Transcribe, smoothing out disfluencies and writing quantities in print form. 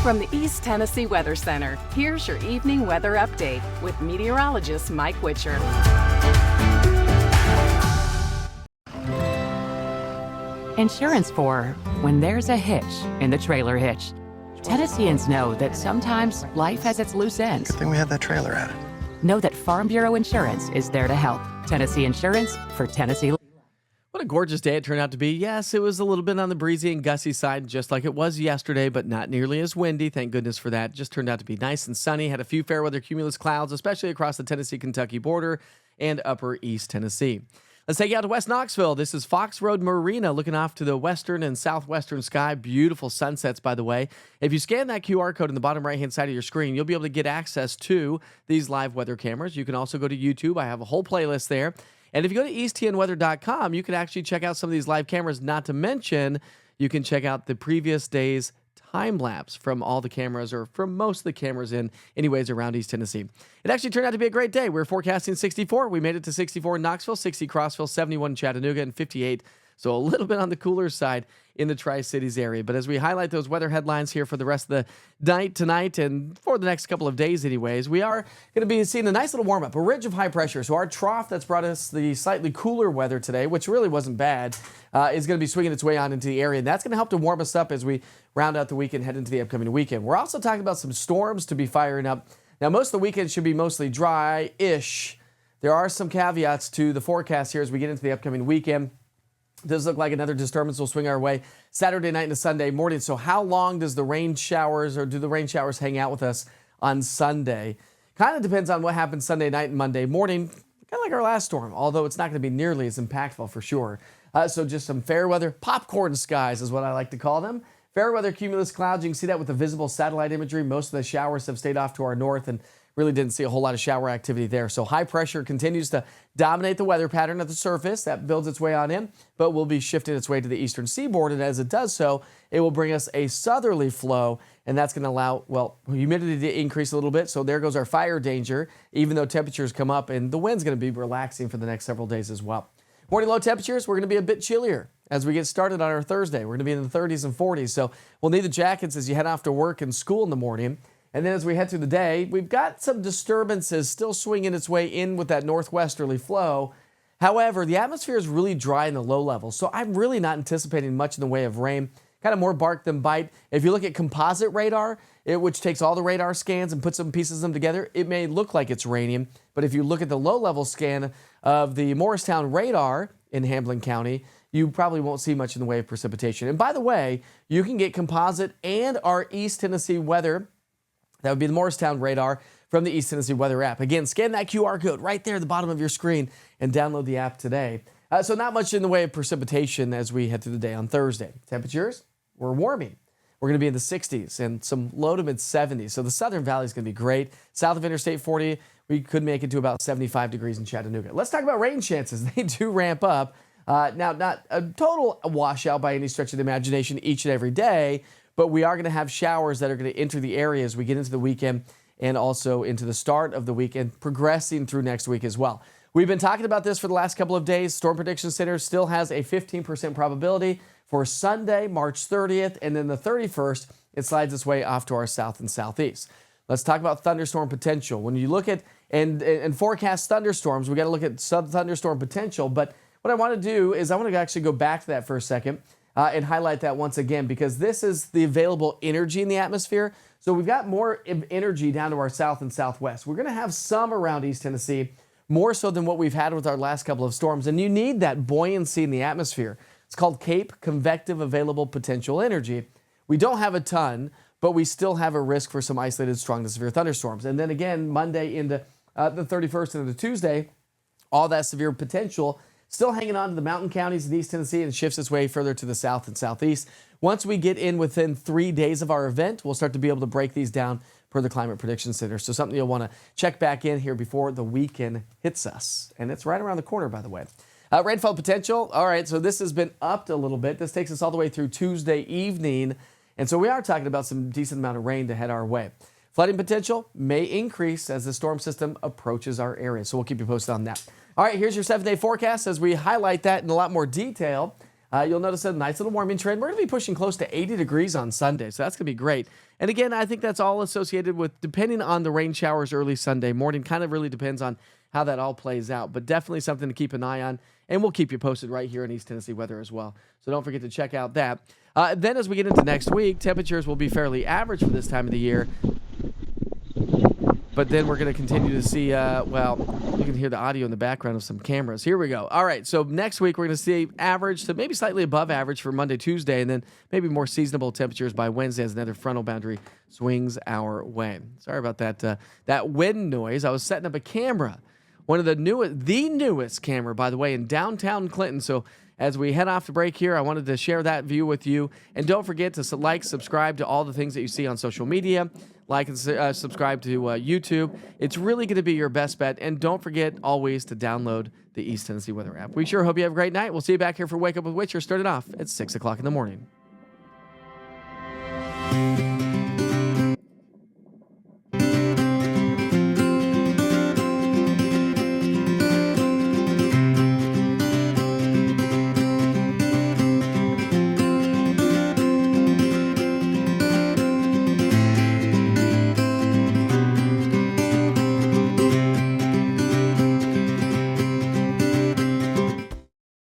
From the East Tennessee Weather Center, here's your evening weather update with meteorologist Mike Witcher. Insurance for when there's a hitch in the trailer hitch. Tennesseans know that sometimes life has its loose ends. Good thing we had that trailer added. Know that Farm Bureau Insurance is there to help. Tennessee Insurance for Tennessee. What a gorgeous day it turned out to be. Yes, it was a little bit on the breezy and gusty side, just like it was yesterday, but not nearly as windy. Thank goodness for that. Just turned out to be nice and sunny. Had a few fair weather cumulus clouds, especially across the Tennessee-Kentucky border and upper East Tennessee. Let's take you out to West Knoxville. This is Fox Road Marina, looking off to the western and southwestern sky. Beautiful sunsets, by the way. If you scan that QR code in the bottom right-hand side of your screen, you'll be able to get access to these live weather cameras. You can also go to YouTube. I have a whole playlist there. And if you go to easttnweather.com, you can actually check out some of these live cameras. Not to mention, you can check out the previous day's time lapse from all the cameras, or from most of the cameras in anyways around East Tennessee. It actually turned out to be a great day. We're forecasting 64. We made it to 64 in Knoxville, 60 Crossville, 71 in Chattanooga, and 58. So a little bit on the cooler side in the Tri-Cities area. But as we highlight those weather headlines here for the rest of the night tonight and for the next couple of days anyways, we are going to be seeing a nice little warm-up, a ridge of high pressure. So our trough that's brought us the slightly cooler weather today, which really wasn't bad, is going to be swinging its way on into the area. And that's going to help to warm us up as we round out the weekend, head into the upcoming weekend. We're also talking about some storms to be firing up. Now, most of the weekend should be mostly dry-ish. There are some caveats to the forecast here as we get into the upcoming weekend. Does look like another disturbance will swing our way Saturday night into Sunday morning. So how long does the rain showers, or do the rain showers hang out with us on Sunday? Kind of depends on what happens Sunday night and Monday morning, kind of like our last storm, although it's not going to be nearly as impactful for sure. So just some fair weather, popcorn skies is what I like to call them. Fair weather cumulus clouds, you can see that with the visible satellite imagery. Most of the showers have stayed off to our north and really didn't see a whole lot of shower activity there. So high pressure continues to dominate the weather pattern at the surface. That builds its way on in, but will be shifting its way to the eastern seaboard. And as it does so, it will bring us a southerly flow, and that's going to allow, well, humidity to increase a little bit. So there goes our fire danger, even though temperatures come up, and the wind's going to be relaxing for the next several days as well. Morning low temperatures, we're going to be a bit chillier as we get started on our Thursday. We're going to be in the 30s and 40s. So we'll need the jackets as you head off to work and school in the morning. And then as we head through the day, we've got some disturbances still swinging its way in with that northwesterly flow. However, the atmosphere is really dry in the low levels, so I'm really not anticipating much in the way of rain. Kind of more bark than bite. If you look at composite radar, which takes all the radar scans and puts some pieces of them together, it may look like it's raining. But if you look at the low-level scan of the Morristown radar in Hamblin County, you probably won't see much in the way of precipitation. And by the way, you can get composite and our East Tennessee weather. That would be the Morristown radar from the East Tennessee Weather app. Again, scan that QR code right there at the bottom of your screen and download the app today. So not much in the way of precipitation as we head through the day on Thursday. Temperatures, we're warming. We're going to be in the 60s and some low to mid 70s. So the Southern Valley is going to be great. South of Interstate 40, we could make it to about 75 degrees in Chattanooga. Let's talk about rain chances. They do ramp up. Now, not a total washout by any stretch of the imagination each and every day, but we are going to have showers that are going to enter the area as we get into the weekend and also into the start of the weekend, progressing through next week as well. We've been talking about this for the last couple of days. Storm Prediction Center still has a 15% probability for Sunday, March 30th, and then the 31st, it slides its way off to our south and southeast. Let's talk about thunderstorm potential. When you look at and forecast thunderstorms, we got to look at thunderstorm potential, but what I want to do is I want to actually go back to that for a second. And highlight that once again, because this is the available energy in the atmosphere. So we've got more energy down to our south and southwest. We're going to have some around East Tennessee, more so than what we've had with our last couple of storms. And you need that buoyancy in the atmosphere. It's called CAPE, Convective Available Potential Energy. We don't have a ton, but we still have a risk for some isolated strong to severe thunderstorms. And then again, Monday into the 31st and into Tuesday, all that severe potential still hanging on to the mountain counties in East Tennessee, and shifts its way further to the south and southeast. Once we get in within 3 days of our event, we'll start to be able to break these down per the Climate Prediction Center. So something you'll want to check back in here before the weekend hits us. And it's right around the corner, by the way. Rainfall potential. All right, so this has been upped a little bit. This takes us all the way through Tuesday evening. And so we are talking about some decent amount of rain to head our way. Flooding potential may increase as the storm system approaches our area. So we'll keep you posted on that. All right, here's your 7-day forecast as we highlight that in a lot more detail. You'll notice a nice little warming trend. We're going to be pushing close to 80 degrees on Sunday, so that's going to be great. And again, I think that's all associated with, depending on the rain showers early Sunday morning, kind of really depends on how that all plays out. But definitely something to keep an eye on, and we'll keep you posted right here in East Tennessee weather as well. So don't forget to check out that. Then as we get into next week, temperatures will be fairly average for this time of the year. But then we're going to continue to see, you can hear the audio in the background of some cameras. Here we go. All right, so next week we're going to see average to maybe slightly above average for Monday, Tuesday, and then maybe more seasonable temperatures by Wednesday as another frontal boundary swings our way. Sorry about that wind noise. I was setting up a camera, one of the newest camera, by the way, in downtown Clinton. So as we head off to break here, I wanted to share that view with you. And don't forget to subscribe to all the things that you see on social media. Like and subscribe to YouTube. It's really going to be your best bet. And don't forget always to download the East Tennessee Weather app. We sure hope you have a great night. We'll see you back here for Wake Up with Witcher. Started off at 6 o'clock in the morning.